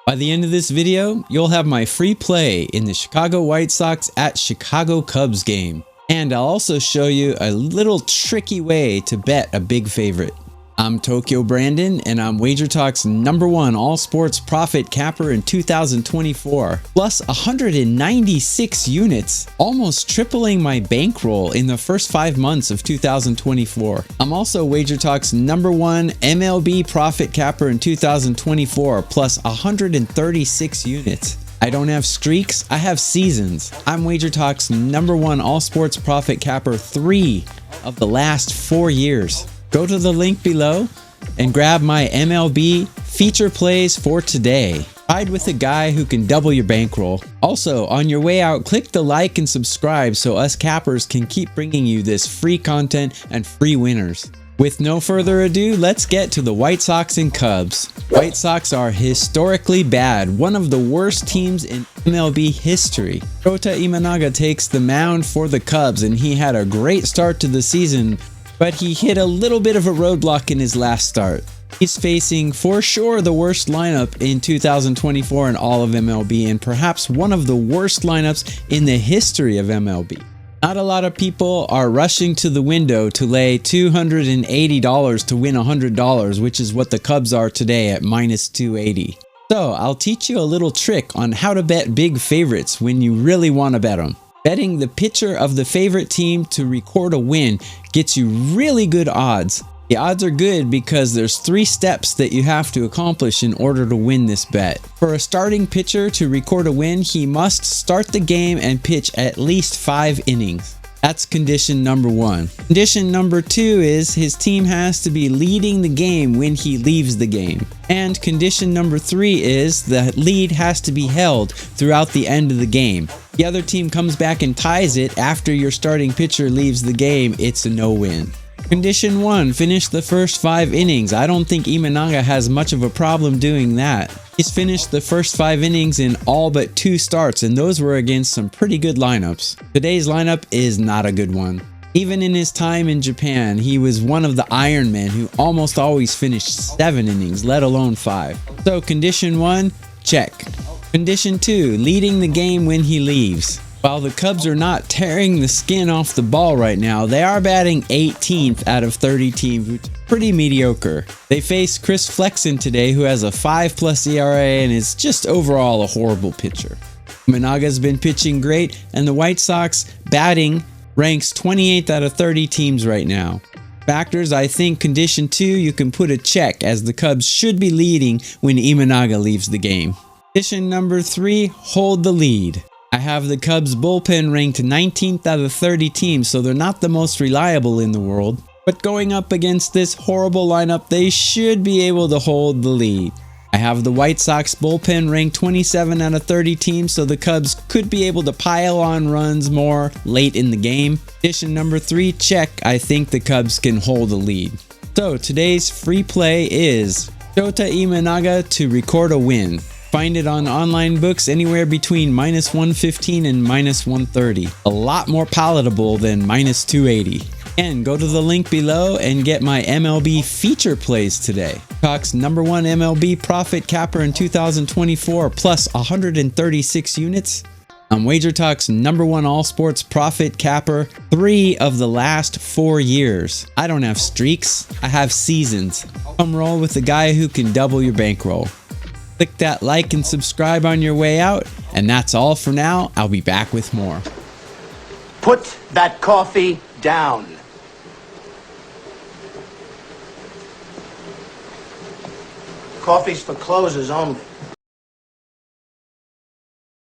By the end of this video, you'll have my free play in the Chicago White Sox at Chicago Cubs game. And I'll also show you a little tricky way to bet a big favorite. I'm Tokyo Brandon, and I'm WagerTalk's #1 all sports profit capper in 2024, plus 196 units, almost tripling my bankroll in the first 5 months of 2024. I'm also WagerTalk's #1 MLB profit capper in 2024, plus 136 units. I don't have streaks, I have seasons. I'm WagerTalk's #1 all sports profit capper 3 of the last 4 years. Go to the link below and grab my MLB feature plays for today. Ride with a guy who can double your bankroll. Also, on your way out, click the like and subscribe so us cappers can keep bringing you this free content and free winners. With no further ado, let's get to the White Sox and Cubs. White Sox are historically bad, one of the worst teams in MLB history. Shota Imanaga takes the mound for the Cubs, and he had a great start to the season, but he hit a little bit of a roadblock in his last start. He's facing, for sure, the worst lineup in 2024 in all of MLB, and perhaps one of the worst lineups in the history of MLB. Not a lot of people are rushing to the window to lay $280 to win $100, which is what the Cubs are today at -280. So I'll teach you a little trick on how to bet big favorites when you really want to bet them. Betting the pitcher of the favorite team to record a win gets you really good odds. The odds are good because there's 3 steps that you have to accomplish in order to win this bet. For a starting pitcher to record a win, he must start the game and pitch at least 5 innings. That's condition number 1. Condition number 2 is his team has to be leading the game when he leaves the game. And condition number 3 is the lead has to be held throughout the end of the game. The other team comes back and ties it after your starting pitcher leaves the game, it's a no-win. Condition 1, finish the first 5 innings. I don't think Imanaga has much of a problem doing that. He's finished the first 5 innings in all but 2 starts, and those were against some pretty good lineups. Today's lineup is not a good one. Even in his time in Japan, he was one of the Iron Men who almost always finished 7 innings, let alone 5. So condition 1, check. Condition 2, leading the game when he leaves. While the Cubs are not tearing the skin off the ball right now, they are batting 18th out of 30 teams, which is pretty mediocre. They face Chris Flexen today, who has a 5+ ERA and is just overall a horrible pitcher. Imanaga's been pitching great, and the White Sox batting ranks 28th out of 30 teams right now. Factors, I think condition 2, you can put a check as the Cubs should be leading when Imanaga leaves the game. Condition number 3, hold the lead. I have the Cubs bullpen ranked 19th out of 30 teams, so they're not the most reliable in the world. But going up against this horrible lineup, they should be able to hold the lead. I have the White Sox bullpen ranked 27 out of 30 teams, so the Cubs could be able to pile on runs more late in the game. Condition number 3, check. I think the Cubs can hold the lead. So today's free play is Shota Imanaga to record a win. Find it on online books anywhere between -115 and -130. A lot more palatable than -280. And go to the link below and get my MLB feature plays today. Talk's #1 MLB profit capper in 2024 plus 136 units. I'm WagerTalk's #1 all sports profit capper 3 of the last 4 years. I don't have streaks, I have seasons. Come roll with the guy who can double your bankroll. Click that like and subscribe on your way out. And that's all for now. I'll be back with more. Put that coffee down. Coffee's for closers only.